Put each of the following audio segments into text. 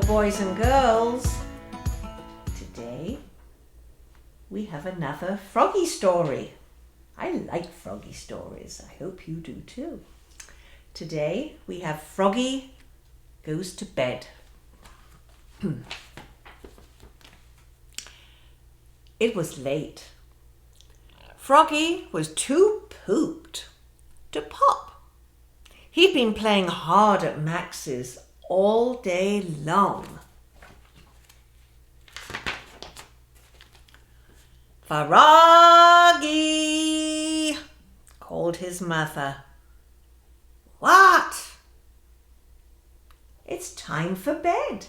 boys and girls. Today we have another Froggy story. I like Froggy stories. I hope you do too. Today we have Froggy Goes to Bed. It was late. Froggy was too pooped to pop. He'd been playing hard at Max's all day long. Froggy, called his mother. What? It's time for bed.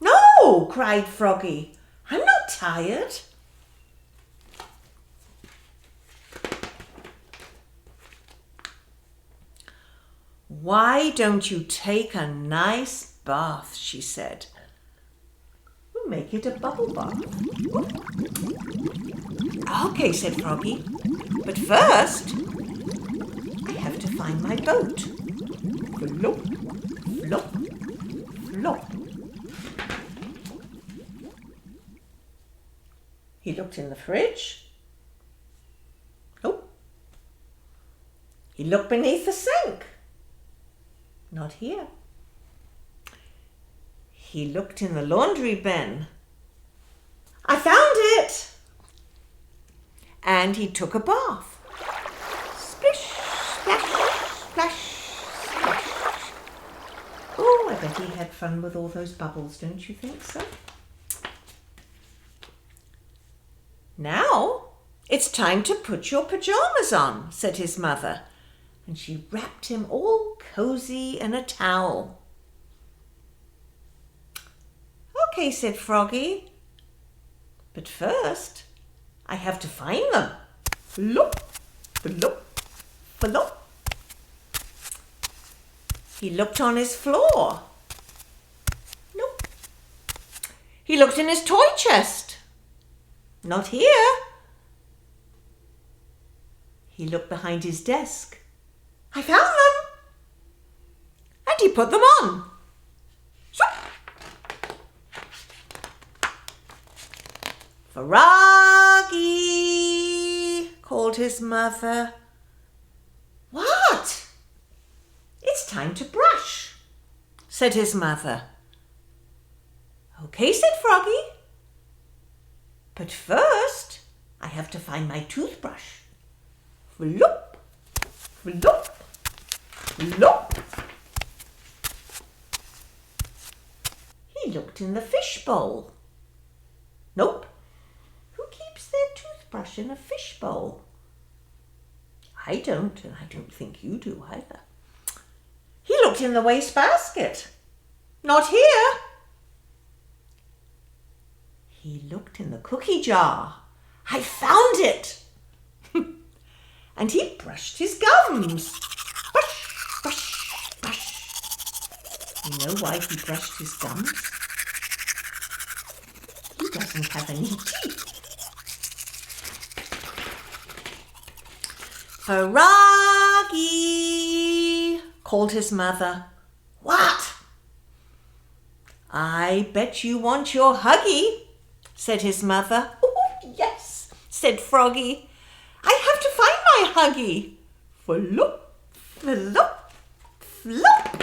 No, cried Froggy. I'm not tired. Why don't you take a nice bath, she said. We'll make it a bubble bath. Okay, said Froggy, but first I have to find my boat. Flop, flop, flop. He looked in the fridge. Nope. He looked beneath the sink. Not here. He looked in the laundry bin. I found it! And he took a bath. Splish, splash, splash, splash. Oh, I bet he had fun with all those bubbles, don't you think so? Now it's time to put your pajamas on, said his mother, and she wrapped him all cozy in a towel. Okay, said Froggy, but first I have to find them. Flop, flop, flop. He looked on his floor. Nope. He looked in his toy chest. Not here. He looked behind his desk. I found them. And he put them on. Froggy, called his mother. What? It's time to brush, said his mother. Okay, said Froggy. But first, I have to find my toothbrush. Flop, flop, flop. He looked in the fishbowl. Nope. Who keeps their toothbrush in a fishbowl? I don't, and I don't think you do either. He looked in the wastebasket. Not here. He looked in the cookie jar. I found it! And he brushed his gums. Brush, brush, brush. You know why he brushed his gums? He doesn't have any teeth. Froggy, called his mother. What? I bet you want your Huggy, said his mother. Oh, yes, said Froggy. I have to find my Huggy. Flop, flop, flop.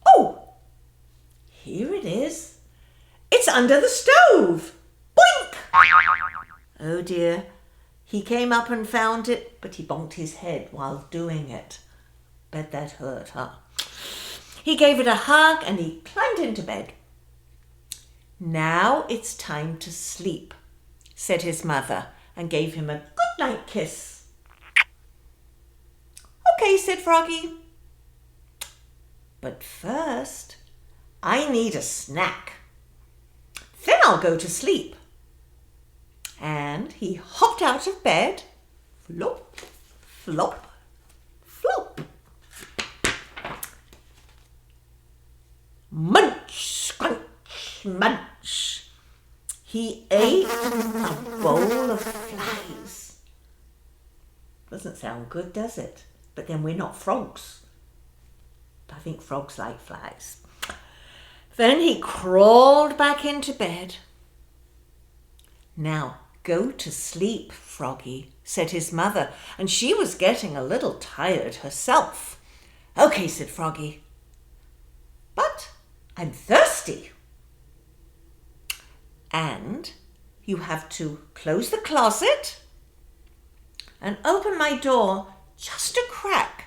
Oh, here it is. It's under the stove. Boink! Oh dear. He came up and found it, but he bonked his head while doing it. Bet that hurt, huh? He gave it a hug and he climbed into bed. Now it's time to sleep, said his mother, and gave him a good night kiss. Okay, said Froggy. But first, I need a snack. Then I'll go to sleep. And he hopped out of bed. Flop, flop, flop. Munch, scrunch, munch. He ate a bowl of flies. Doesn't sound good, does it? But then we're not frogs. I think frogs like flies. Then he crawled back into bed. "Now go to sleep, Froggy," said his mother, and she was getting a little tired herself. "Okay," said Froggy, "but I'm thirsty. And you have to close the closet and open my door just a crack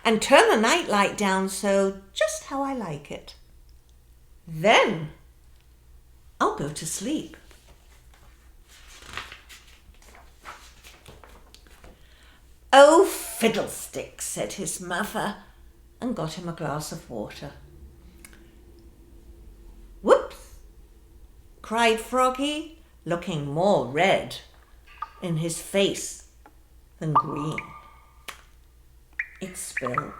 and turn the nightlight down so just how I like it. Then I'll go to sleep." "Oh, fiddlesticks," said his mother, and got him a glass of water. "Whoops," cried Froggy, looking more red in his face than green. It spilled.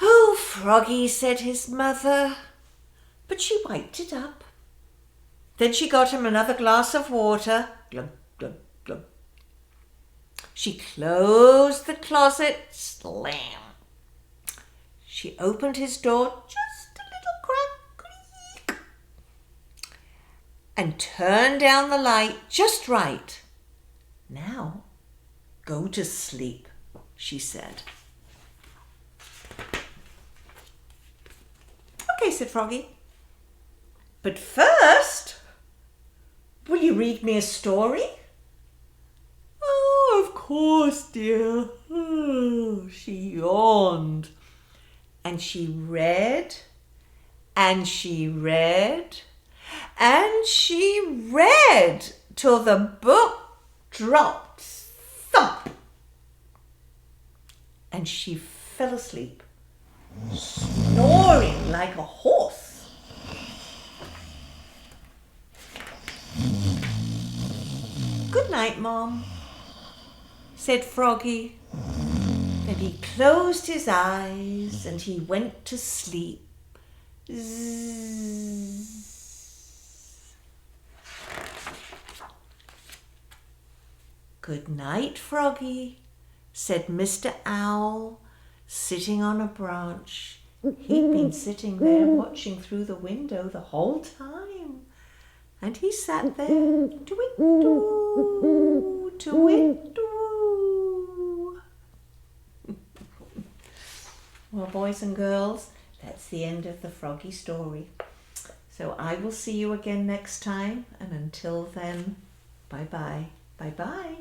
"Oh, Froggy," said his mother, but she wiped it up. Then she got him another glass of water. Glug, glug, glug. She closed the closet. Slam. She opened his door just a little crack. Creak, and turned down the light just right. "Now go to sleep," she said. "Okay," said Froggy. "But first, will you read me a story?" "Oh, of course, dear." Oh, she yawned. And she read, and she read, and she read till the book dropped thump. And she fell asleep, snoring like a horse. "Good night, Mom," said Froggy. Then he closed his eyes and he went to sleep. Zzz. "Good night, Froggy," said Mr. Owl, sitting on a branch. He'd been sitting there watching through the window the whole time. And he sat there, to-it-doo, to-it-doo. Well, boys and girls, that's the end of the Froggy story. So I will see you again next time. And until then, bye-bye. Bye-bye.